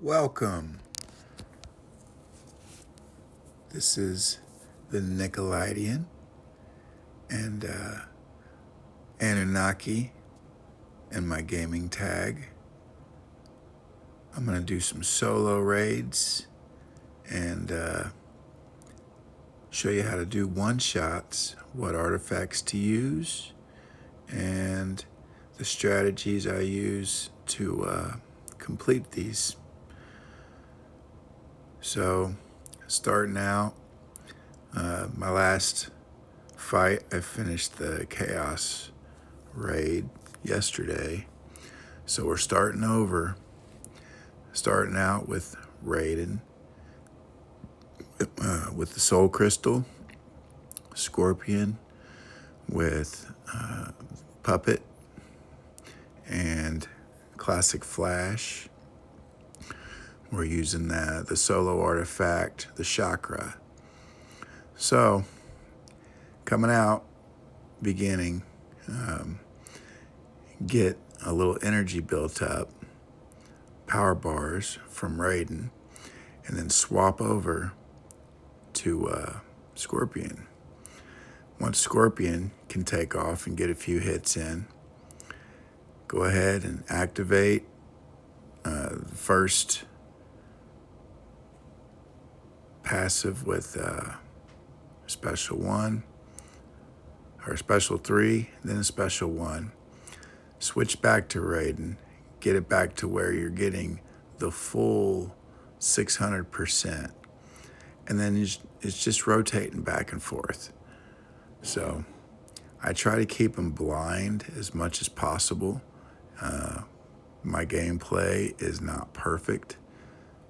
Welcome. This is the Nickelodeon and Anunnaki and my gaming tag. I'm going to do some solo raids and show you how to do one-shots, what artifacts to use, and the strategies I use to complete these. So, starting out, my last fight, I finished the Chaos raid yesterday. So we're starting over, starting out with Raiden, with the Soul Crystal, Scorpion, with Puppet, and Classic Flash. We're using the solo artifact, the Chakra. So, coming out, beginning, get a little energy built up, power bars from Raiden, and then swap over to Scorpion. Once Scorpion can take off and get a few hits in, go ahead and activate the first passive with special 1 or special 3, then a special 1. Switch back to Raiden, get it back to where you're getting the full 600%. And then it's just rotating back and forth. So I try to keep them blind as much as possible. My gameplay is not perfect,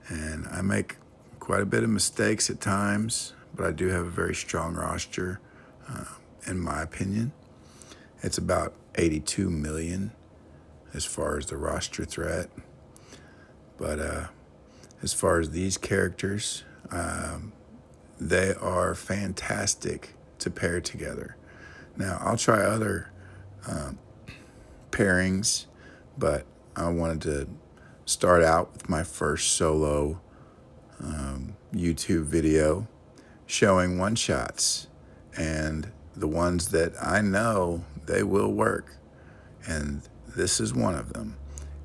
and I make quite a bit of mistakes at times, but I do have a very strong roster, in my opinion. It's about 82 million as far as the roster threat. But as far as these characters, they are fantastic to pair together. Now, I'll try other pairings, but I wanted to start out with my first solo YouTube video showing one-shots and the ones that I know they will work. And this is one of them.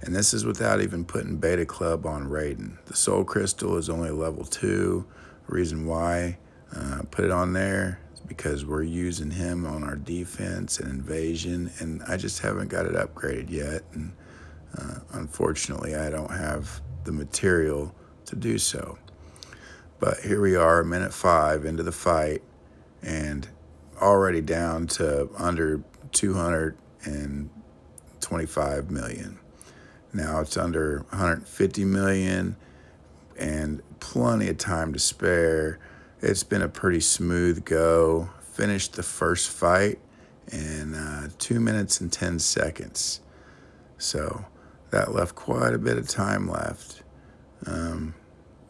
And this is without even putting Beta Club on Raiden. The Soul Crystal is only level 2. Reason why I put it on there is because we're using him on our defense and invasion, and I just haven't got it upgraded yet. And unfortunately, I don't have the material to do so. But here we are, minute 5 into the fight, and already down to under 225 million. Now it's under 150 million and plenty of time to spare. It's been a pretty smooth go. Finished the first fight in 2 minutes and 10 seconds. So that left quite a bit of time left.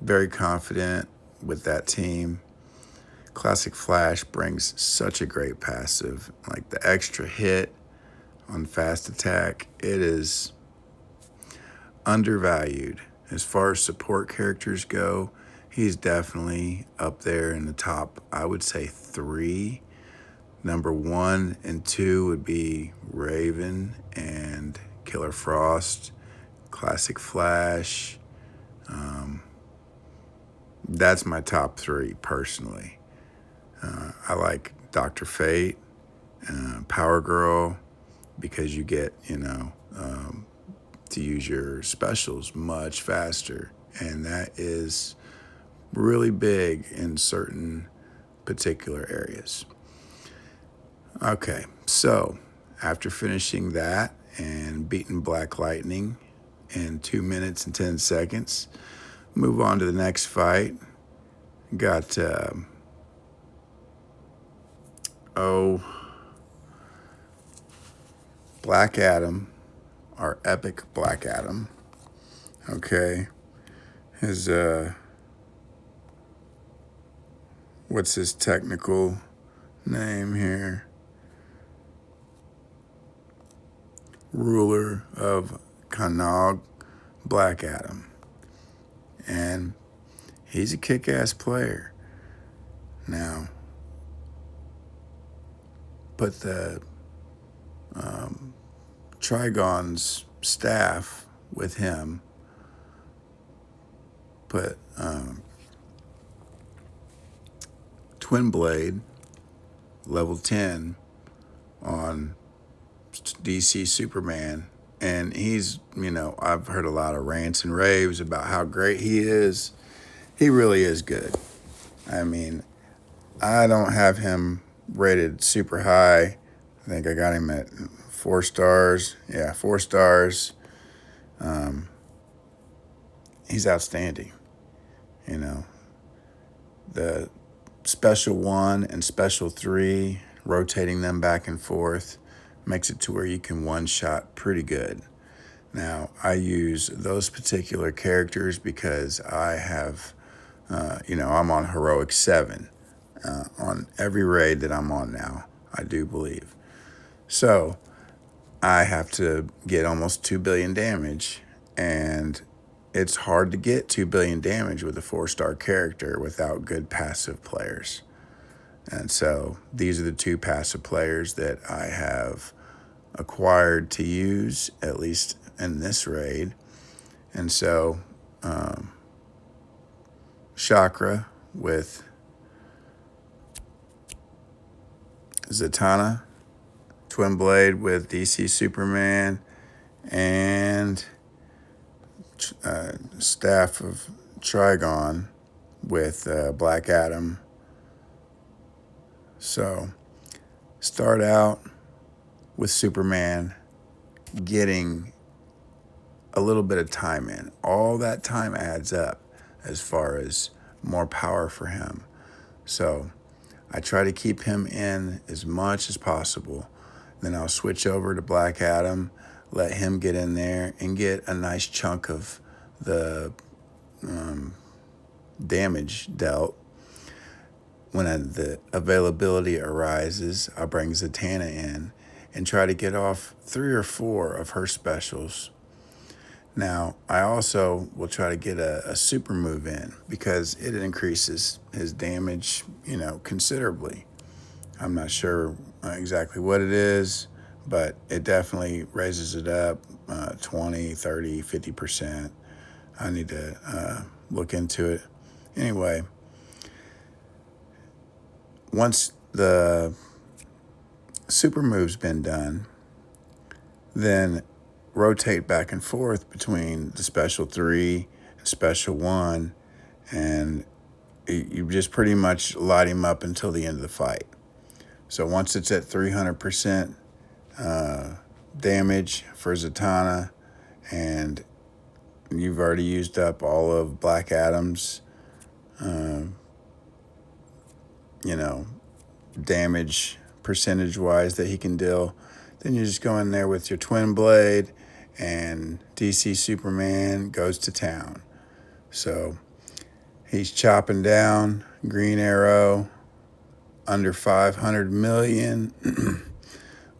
Very confident with that team. Classic Flash brings such a great passive. Like the extra hit on fast attack, it is undervalued. As far as support characters go, he's definitely up there in the top, I would say 3. Number 1 and 2 would be Raven and Killer Frost, Classic Flash. That's my top 3 personally. I like Dr. Fate, Power Girl, because you get, to use your specials much faster. And that is really big in certain particular areas. Okay, so after finishing that and beating Black Lightning in 2 minutes and 10 seconds, move on to the next fight. Got, Black Adam, our epic Black Adam. Okay, his, what's his technical name here? Ruler of Kanag, Black Adam. and he's a kick-ass player. Now, put the Trigon's staff with him, put Twin Blade level 10 on DC Superman, and he's, I've heard a lot of rants and raves about how great he is. He really is good. I mean, I don't have him rated super high. I think I got him at 4 stars. Yeah, 4 stars. He's outstanding. The special 1 and special 3, rotating them back and forth, makes it to where you can one-shot pretty good. Now, I use those particular characters because I have, I'm on Heroic 7 on every raid that I'm on now, I do believe. So, I have to get almost 2 billion damage, and it's hard to get 2 billion damage with a 4-star character without good passive players. And so these are the 2 passive players that I have acquired to use, at least in this raid. And so Chakra with Zatanna, Twin Blade with DC Superman, and Staff of Trigon with Black Adam. So start out with Superman getting a little bit of time in. All that time adds up as far as more power for him. So I try to keep him in as much as possible. Then I'll switch over to Black Adam, let him get in there and get a nice chunk of the damage dealt. When the availability arises, I'll bring Zatanna in and try to get off 3 or 4 of her specials. Now, I also will try to get a super move in because it increases his damage, considerably. I'm not sure exactly what it is, but it definitely raises it up 20, 30, 50%. I need to look into it. Anyway, once the super move's been done, then rotate back and forth between the special 3 and special 1, and you just pretty much light him up until the end of the fight. So once it's at 300% damage for Zatanna, and you've already used up all of Black Adam's damage percentage-wise that he can deal, then you just go in there with your Twin Blade, and DC Superman goes to town. So he's chopping down Green Arrow under 500 million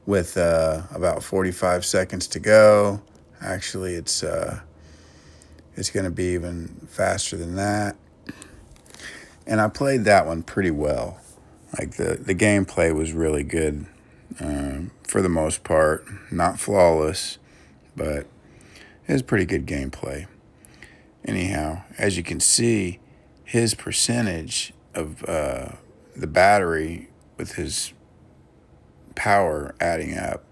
with about 45 seconds to go. Actually, it's going to be even faster than that. And I played that one pretty well. Like the gameplay was really good for the most part. Not flawless, but it was pretty good gameplay. Anyhow, as you can see, his percentage of the battery with his power adding up,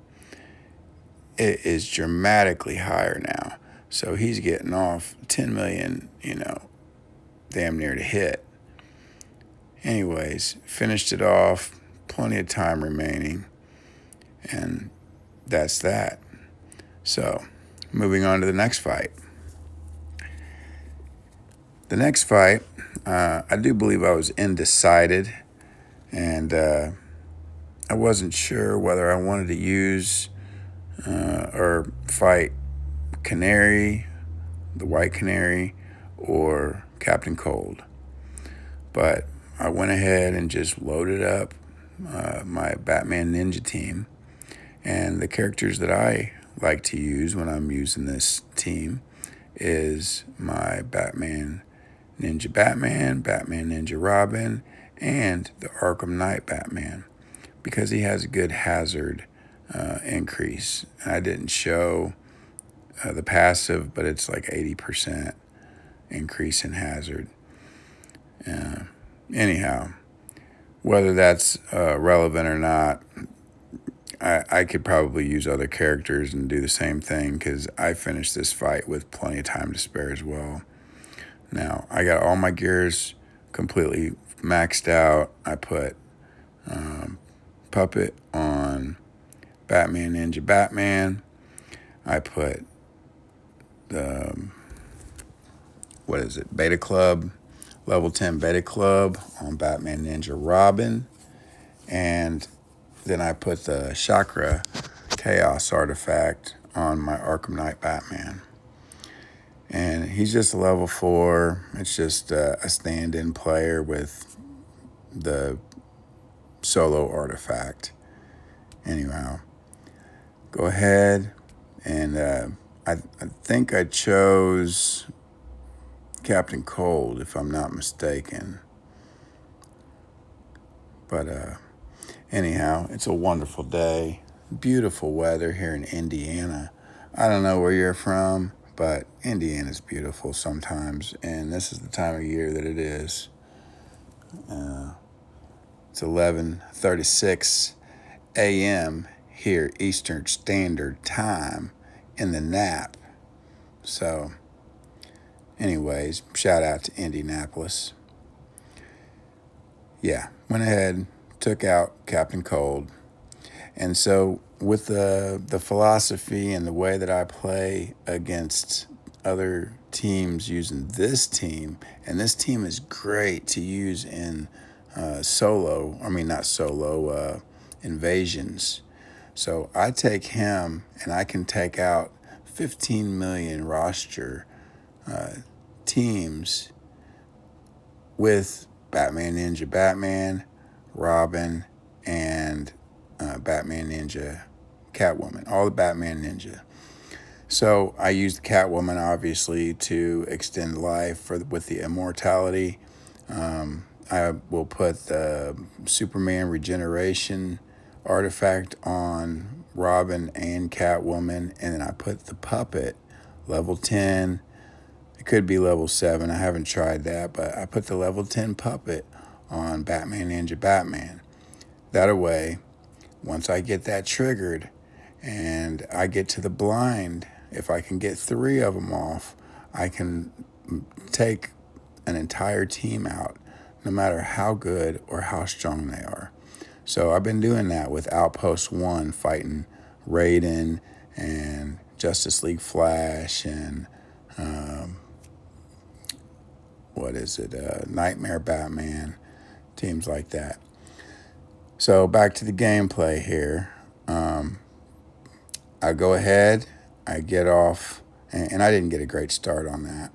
it is dramatically higher now. So he's getting off 10 million, damn near to hit. Anyways, finished it off, plenty of time remaining, and that's that. So, moving on to the next fight. The next fight, I do believe I was undecided, and I wasn't sure whether I wanted to use or fight Canary, the White Canary, or Captain Cold. But I went ahead and just loaded up my Batman Ninja team. And the characters that I like to use when I'm using this team is my Batman Ninja Robin, and the Arkham Knight Batman, because he has a good hazard increase. I didn't show the passive, but it's like 80% increase in hazard. Anyhow, whether that's relevant or not, I could probably use other characters and do the same thing, because I finished this fight with plenty of time to spare as well. Now, I got all my gears completely maxed out. I put Puppet on Batman Ninja Batman. I put the, Beta Club, level 10 Beta Club on Batman Ninja Robin. And then I put the Chakra Chaos artifact on my Arkham Knight Batman. And he's just a level 4. It's just a stand-in player with the solo artifact. Anyhow, go ahead and I think I chose Captain Cold, if I'm not mistaken. But anyhow, it's a wonderful day. Beautiful weather here in Indiana. I don't know where you're from, but Indiana's beautiful sometimes, and this is the time of year that it is. It's 11:36 a.m. here, Eastern Standard Time, in the nap. So, anyways, shout out to Indianapolis. Yeah, went ahead, took out Captain Cold. And so with the philosophy and the way that I play against other teams using this team, and this team is great to use in invasions. So I take him, and I can take out 15 million roster teams with Batman Ninja Batman, Robin, and Batman Ninja Catwoman, all the Batman Ninja. So I use the Catwoman, obviously, to extend life with the immortality. I will put the Superman regeneration artifact on Robin and Catwoman, and then I put the Puppet, level 10. It could be level 7. I haven't tried that, but I put the level 10 Puppet on Batman Ninja Batman. That way, once I get that triggered and I get to the blind, if I can get 3 of them off, I can take an entire team out, no matter how good or how strong they are. So I've been doing that with Outpost 1, fighting Raiden and Justice League Flash and Nightmare Batman, teams like that. So back to the gameplay here. I go ahead, I get off, and I didn't get a great start on that,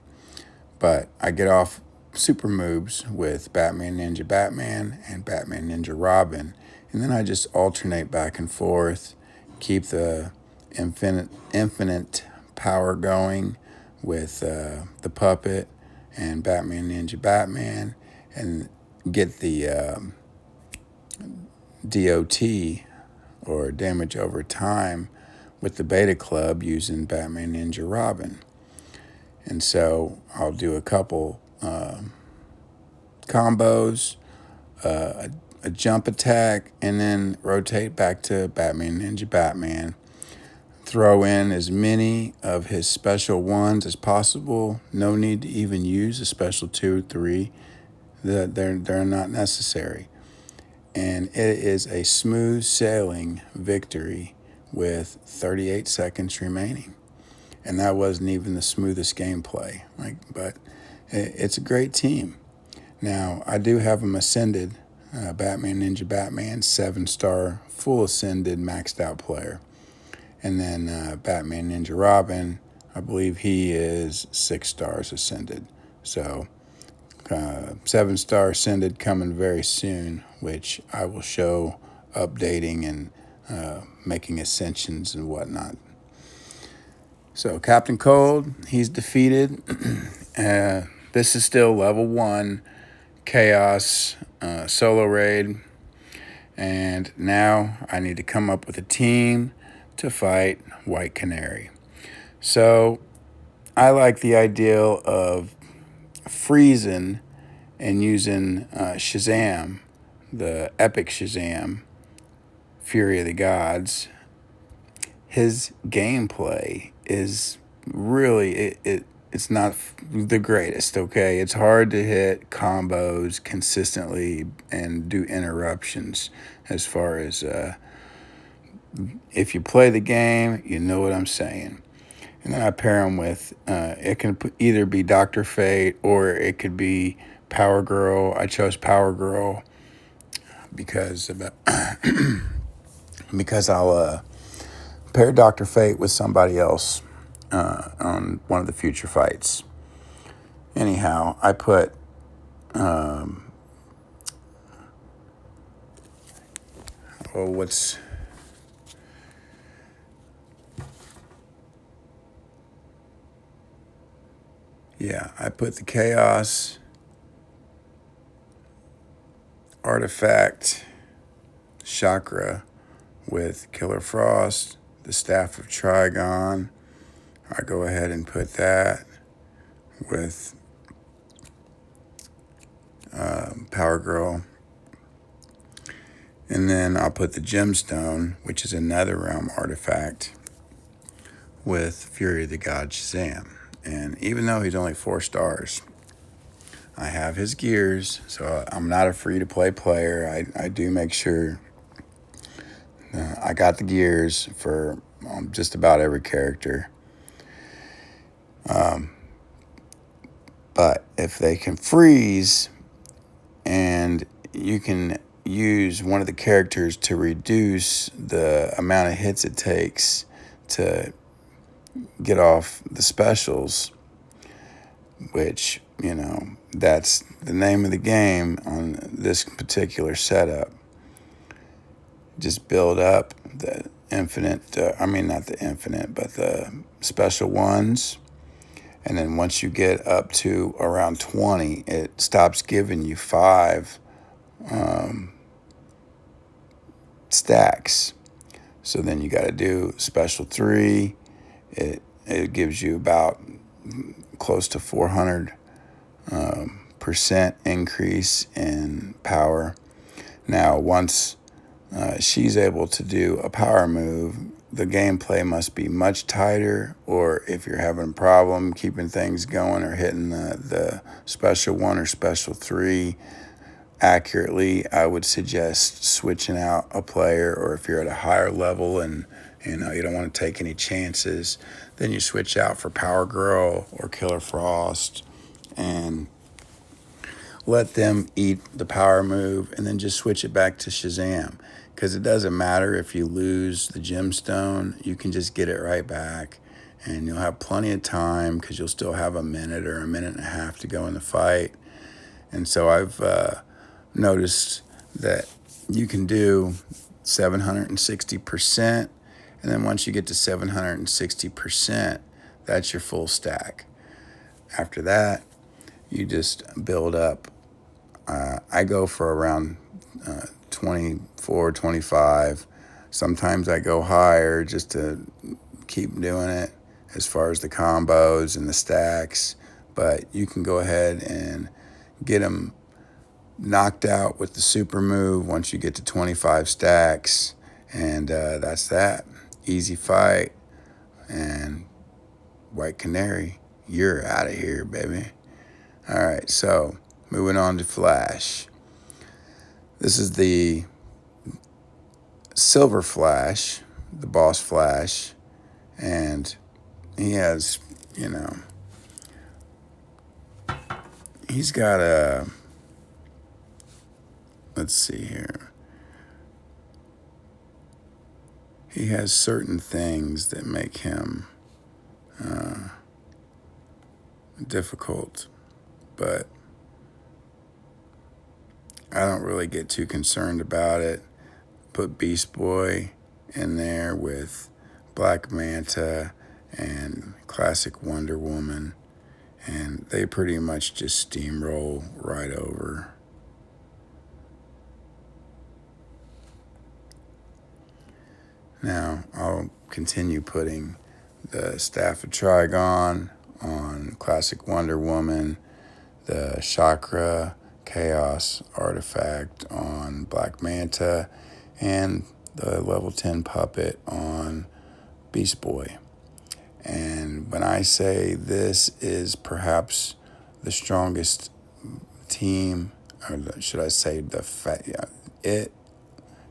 but I get off super moves with Batman Ninja Batman and Batman Ninja Robin, and then I just alternate back and forth, keep the infinite power going with the Puppet and Batman Ninja Batman, and get the DOT, or damage over time, with the Beta Club using Batman Ninja Robin. And so I'll do a couple combos, a jump attack, and then rotate back to Batman Ninja Batman. Throw in as many of his special ones as possible. No need to even use a special 2 or 3. They're not necessary. And it is a smooth sailing victory with 38 seconds remaining. And that wasn't even the smoothest gameplay. But it's a great team. Now, I do have them ascended, Batman Ninja Batman, 7-star, full ascended, maxed out player. And then Batman Ninja Robin, I believe he is 6 stars ascended. So 7-star ascended coming very soon, which I will show updating and making ascensions and whatnot. So Captain Cold, he's defeated. This is still level 1 Chaos solo raid. And now I need to come up with a team to fight White Canary. So I like the idea of freezing and using Shazam, the epic Shazam, Fury of the Gods. His gameplay is really, it's not the greatest, okay? It's hard to hit combos consistently and do interruptions as far as if you play the game, you know what I'm saying. And then I pair him with, it can either be Dr. Fate or it could be Power Girl. I chose Power Girl because because I'll pair Dr. Fate with somebody else on one of the future fights. Anyhow, I put I put the Chaos Artifact Chakra with Killer Frost, the Staff of Trigon. I go ahead and put that with Power Girl. And then I'll put the Gemstone, which is another realm artifact, with Fury of the God Shazam. And even though he's only 4 stars, I have his gears, so I'm not a free-to-play player. I do make sure I got the gears for just about every character. But if they can freeze and you can use one of the characters to reduce the amount of hits it takes to get off the specials, which, you know, that's the name of the game on this particular setup. Just build up the infinite, not the infinite, but the special ones. And then once you get up to around 20, it stops giving you 5 stacks. So then you got to do special 3. It gives you about close to 400% increase in power. Now, once she's able to do a power move, the gameplay must be much tighter, or if you're having a problem keeping things going or hitting the special 1 or special 3 accurately, I would suggest switching out a player. Or if you're at a higher level and you don't want to take any chances, then you switch out for Power Girl or Killer Frost and let them eat the power move, and then just switch it back to Shazam. Because it doesn't matter if you lose the gemstone, you can just get it right back, and you'll have plenty of time because you'll still have a minute or a minute and a half to go in the fight. And so I've noticed that you can do 760%, and then once you get to 760%, that's your full stack. After that, you just build up. I go for around 24, 25. Sometimes I go higher just to keep doing it as far as the combos and the stacks. But you can go ahead and get them knocked out with the super move once you get to 25 stacks. And that's that. Easy fight. And White Canary, you're out of here, baby. All right, so moving on to Flash. This is the Silver Flash, the boss Flash, and he has, he's got let's see here. He has certain things that make him difficult, but I don't really get too concerned about it. Put Beast Boy in there with Black Manta and classic Wonder Woman, and they pretty much just steamroll right over. Now I'll continue putting the Staff of Trigon on classic Wonder Woman, the Chakra Chaos artifact on Black Manta, and the level 10 puppet on Beast Boy. And when I say this is perhaps the strongest team, or should I say it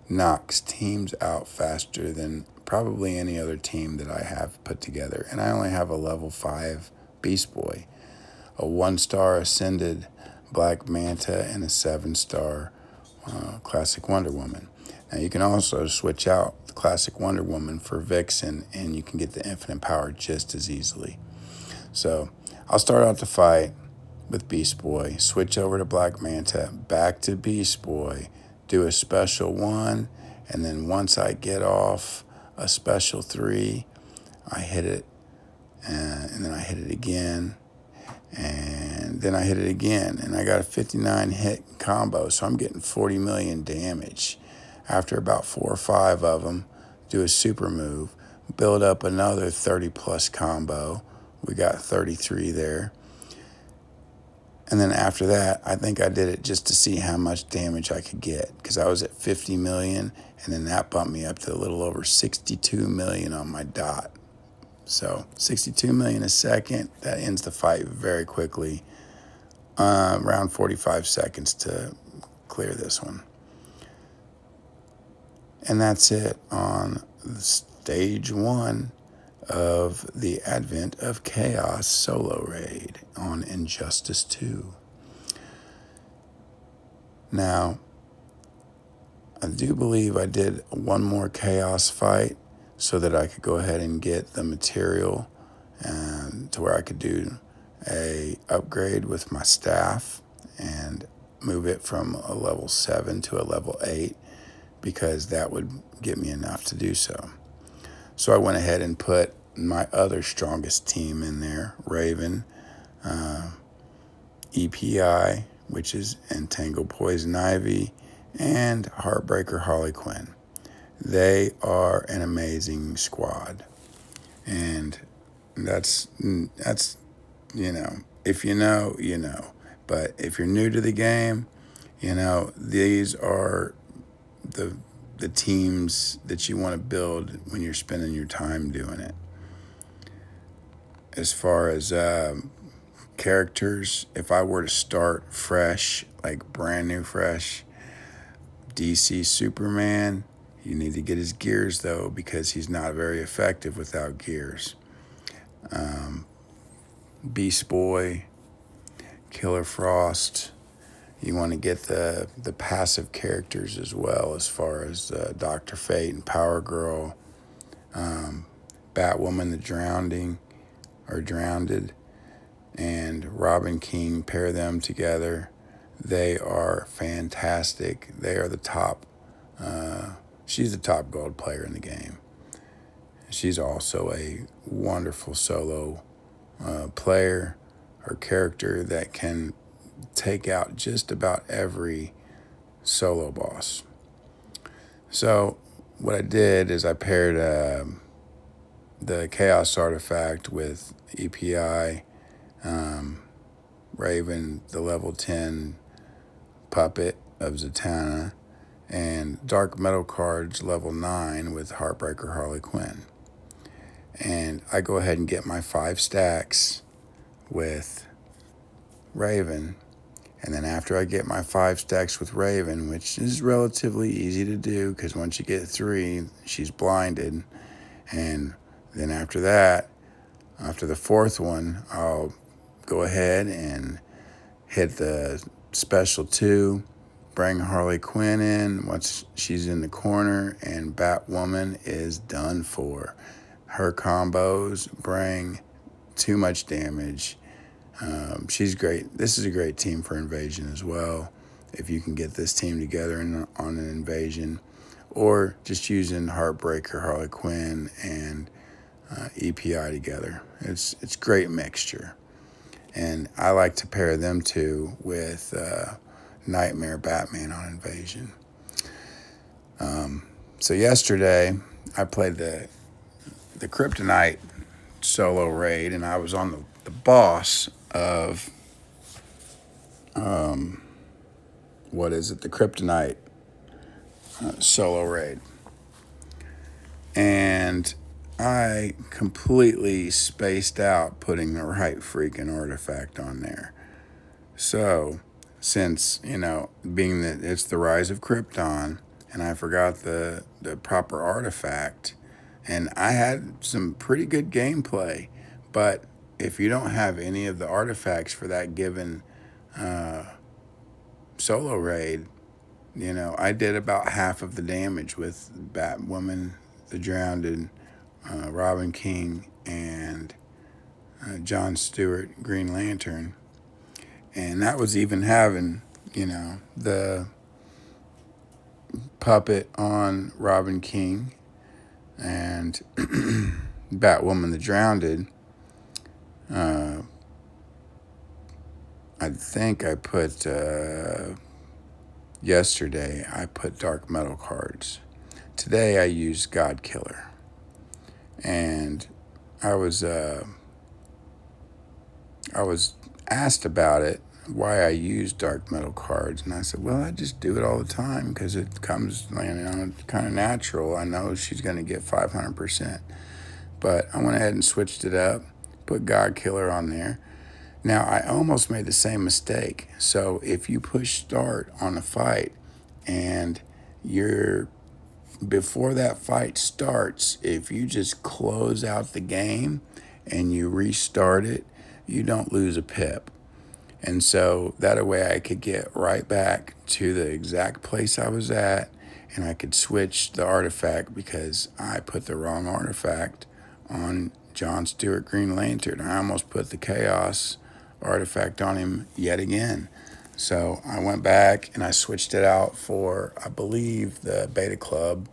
knocks teams out faster than probably any other team that I have put together. And I only have a level 5 Beast Boy, a 1-star Ascended Black Manta, and a 7-star Classic Wonder Woman. Now you can also switch out the Classic Wonder Woman for Vixen, and you can get the infinite power just as easily. So I'll start out the fight with Beast Boy, switch over to Black Manta, back to Beast Boy, do a special 1, and then once I get off a special 3, I hit it, and then I hit it again, and then I hit it again, and I got a 59 hit combo, so I'm getting 40 million damage. After about 4 or 5 of them, do a super move, build up another 30 plus combo. We got 33 there. And then after that, I think I did it just to see how much damage I could get, because I was at 50 million, and then that bumped me up to a little over 62 million on my dot. So 62 million a second, that ends the fight very quickly. Around 45 seconds to clear this one. And that's it on stage 1 of the Advent of Chaos solo raid on Injustice 2. Now, I do believe I did one more Chaos fight so that I could go ahead and get the material and to where I could do a upgrade with my staff and move it from a level 7 to a level 8, because that would get me enough to do so. So I went ahead and put my other strongest team in there, Raven, EPI, which is Entangled Poison Ivy, and Heartbreaker Harley Quinn. They are an amazing squad. And that's if you know, you know. But if you're new to the game, these are the teams that you want to build when you're spending your time doing it. As far as characters, if I were to start fresh, like brand new fresh, DC Superman, you need to get his gears though, because he's not very effective without gears. Beast Boy, Killer Frost, you want to get the passive characters as well, as far as Dr. Fate and Power Girl, Batwoman the Drowned, and Robin King. Pair them together. They are fantastic. They are the top. She's the top gold player in the game. She's also a wonderful solo player or character that can take out just about every solo boss. So what I did is I paired the Chaos artifact with EPI, Raven, the level 10 puppet of Zatanna, and Dark Metal cards level 9 with Heartbreaker Harley Quinn. And I go ahead and get my 5 stacks with Raven. And then after I get my 5 stacks with Raven, which is relatively easy to do because once you get 3, she's blinded. And then after that, after the 4th one, I'll go ahead and hit the special 2, bring Harley Quinn in once she's in the corner, and Batwoman is done for. Her combos bring too much damage. She's great. This is a great team for Invasion as well. If you can get this team together on an Invasion, or just using Heartbreaker Harley Quinn and EPI together. It's great mixture. And I like to pair them two with Nightmare Batman on Invasion. So yesterday I played the Kryptonite solo raid, and I was on the boss of what is it? The Kryptonite solo raid. And I completely spaced out putting the right freaking artifact on there. So, since, being that it's the rise of Krypton, and I forgot the proper artifact, and I had some pretty good gameplay, but if you don't have any of the artifacts for that given solo raid, I did about half of the damage with Batwoman, the Drowned, Robin King, and John Stewart, Green Lantern. And that was even having, the puppet on Robin King and Batwoman, the Drowned. I think I put, yesterday, I put dark metal cards. Today I used God Killer. And I was asked about it, why I use dark metal cards, and I said, well, I just do it all the time because it comes, kind of natural. I know she's going to get 500%, but I went ahead and switched it up, put God Killer on there. Now, I almost made the same mistake. So if you push start on a fight and before that fight starts, if you just close out the game and you restart it, you don't lose a pip. And so that way I could get right back to the exact place I was at, and I could switch the artifact because I put the wrong artifact on John Stewart Green Lantern. I almost put the Chaos artifact on him yet again. So I went back and I switched it out for, I believe, the Beta Club,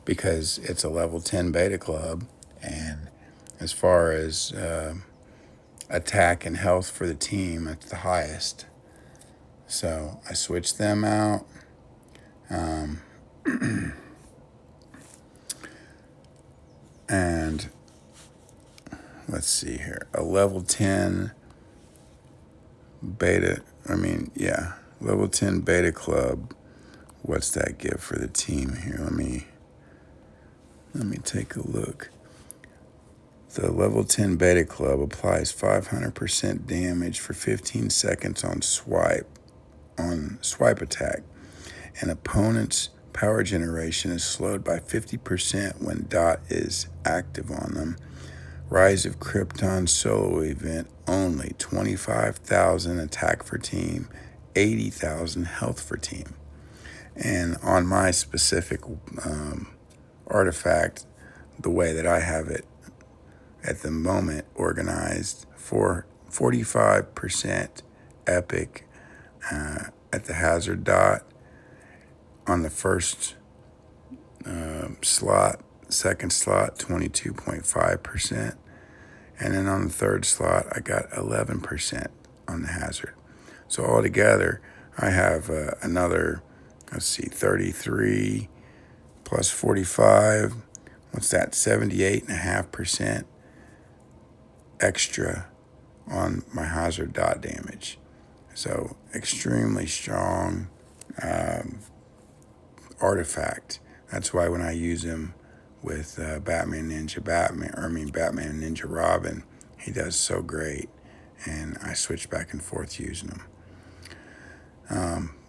because it's a level 10 Beta Club. And as far as attack and health for the team, it's the highest. So I switched them out. And let's see here. A level 10 level 10 Beta Club. What's that give for the team here? Let me take a look. The level 10 Beta Club applies 500% damage for 15 seconds on swipe attack. An opponent's power generation is slowed by 50% when dot is active on them. Rise of Krypton solo event only. 25,000 attack for team, 80,000 health for team. And on my specific artifact, the way that I have it at the moment organized, for 45% epic at the hazard dot on the first slot, second slot 22.5%, and then on the third slot I got 11% on the hazard. So altogether I have another, 33 plus 45, what's that, 78.5% extra on my hazard dot damage. So extremely strong artifact. That's why when I use him with Batman and Ninja Robin, he does so great, and I switch back and forth using him.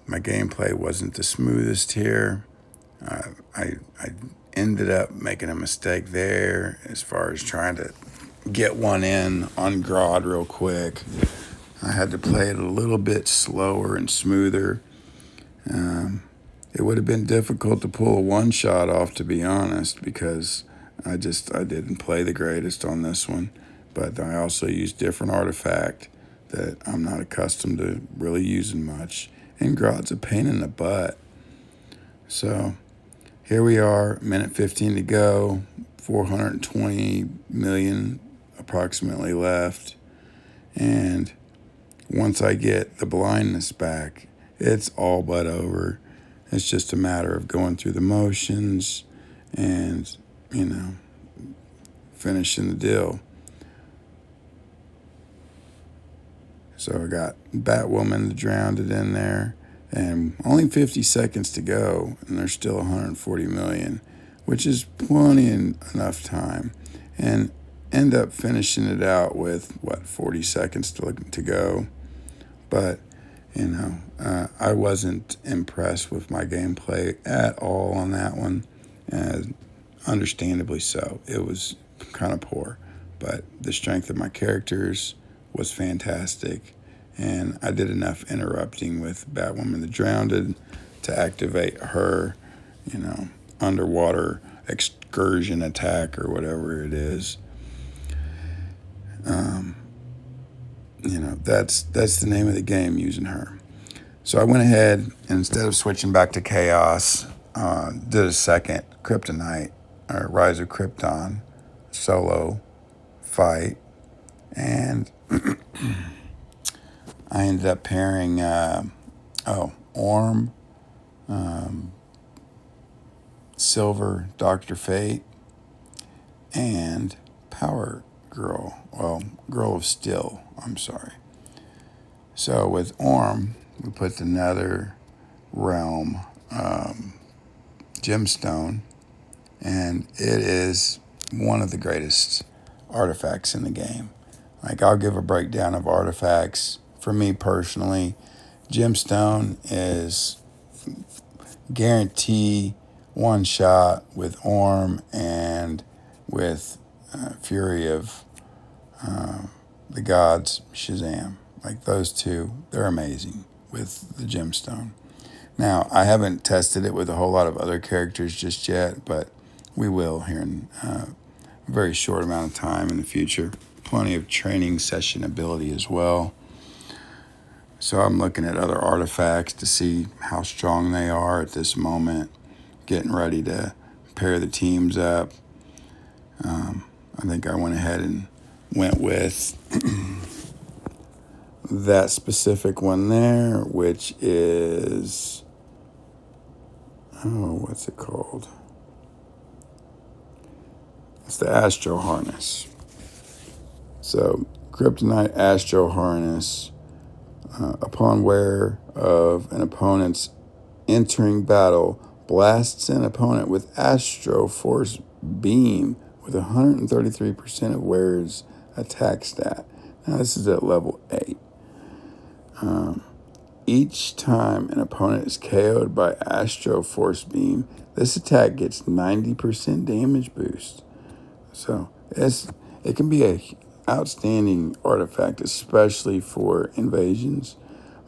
My gameplay wasn't the smoothest here. I ended up making a mistake there as far as trying to get one in on Grodd real quick. I had to play it a little bit slower and smoother. It would have been difficult to pull a one-shot off, to be honest, because I didn't play the greatest on this one. But I also used different artifact that I'm not accustomed to really using much. And Grodd's a pain in the butt. So here we are, minute 15 to go, 420 million approximately left. And once I get the blindness back, it's all but over. It's just a matter of going through the motions and, finishing the deal. So I got Batwoman, the Drowned in there, and only 50 seconds to go, and there's still 140 million, which is plenty enough time. And end up finishing it out with, 40 seconds to go. But, I wasn't impressed with my gameplay at all on that one. Understandably so. It was kind of poor. But the strength of my characters was fantastic. And I did enough interrupting with Batwoman the Drowned to activate her, underwater excursion attack or whatever it is. That's the name of the game, using her. So I went ahead and instead of switching back to Chaos, did a second Kryptonite or Rise of Krypton solo fight, and I ended up pairing Orm, Silver, Dr. Fate, and Power Girl. Well, Girl of Steel, I'm sorry. So with Orm, we put the Nether Realm gemstone, and it is one of the greatest artifacts in the game. Like, I'll give a breakdown of artifacts. For me personally, gemstone is guarantee one shot with Orm and with Fury of the Gods, Shazam. Like, those two, they're amazing with the gemstone. Now, I haven't tested it with a whole lot of other characters just yet, but we will here in a very short amount of time in the future. Plenty of training session ability as well. So I'm looking at other artifacts to see how strong they are at this moment, getting ready to pair the teams up. I think I went ahead and went with that specific one there, which is, what's it called? It's the Astro Harness. So, Kryptonite Astro Harness, upon wear of an opponent's entering battle, blasts an opponent with Astro Force Beam with 133% of wearer's attack stat. Now, this is at level 8. Each time an opponent is KO'd by Astro Force Beam, this attack gets 90% damage boost. So it can be a outstanding artifact, especially for invasions.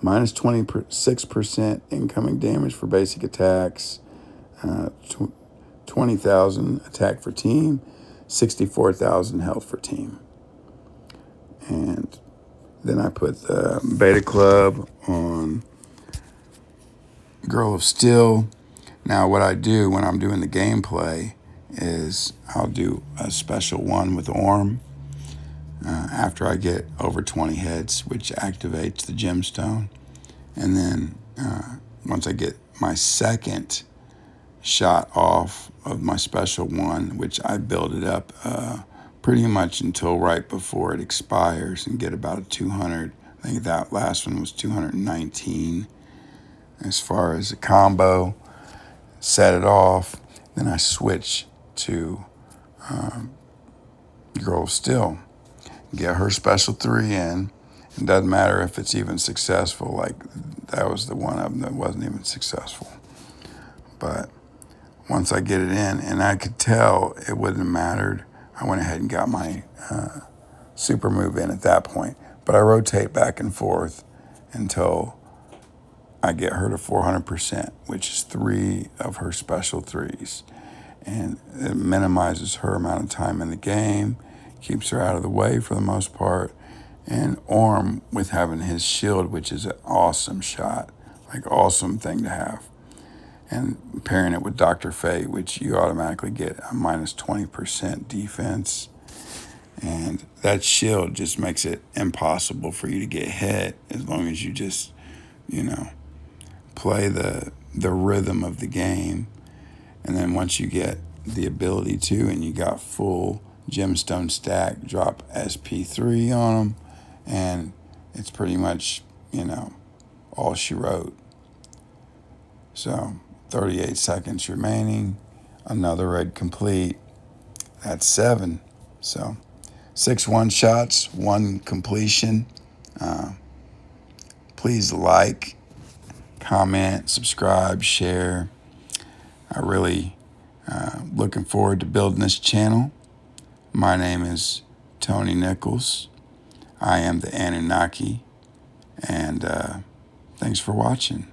Minus 26% incoming damage for basic attacks, 20,000 attack for team, 64,000 health for team. And then I put the Beta Club on Girl of Steel. Now, what I do when I'm doing the gameplay is I'll do a special one with Orm after I get over 20 hits, which activates the gemstone. And then once I get my second shot off of my special one, which I build it up pretty much until right before it expires and get about a 200. I think that last one was 219 as far as a combo. Set it off, then I switch to Girl of Steel. Get her special 3 in. It doesn't matter if it's even successful. Like, that was the one of them that wasn't even successful. But once I get it in, and I could tell it wouldn't have mattered, I went ahead and got my super move in at that point. But I rotate back and forth until I get her to 400%, which is 3 of her special 3s. And it minimizes her amount of time in the game, keeps her out of the way for the most part. And Orm, with having his shield, which is an awesome shot, like awesome thing to have. and pairing it with Dr. Fate, which you automatically get a minus 20% defense. And that shield just makes it impossible for you to get hit as long as you just, play the rhythm of the game. And then once you get the ability to, and you got full gemstone stack, drop SP3 on them, and it's pretty much, all she wrote. So 38 seconds remaining, another raid complete. That's 7. So 6 one-shots, 1 completion. Please like, comment, subscribe, share. I really looking forward to building this channel. My name is Tony Nichols. I am the Anunnaki, and thanks for watching.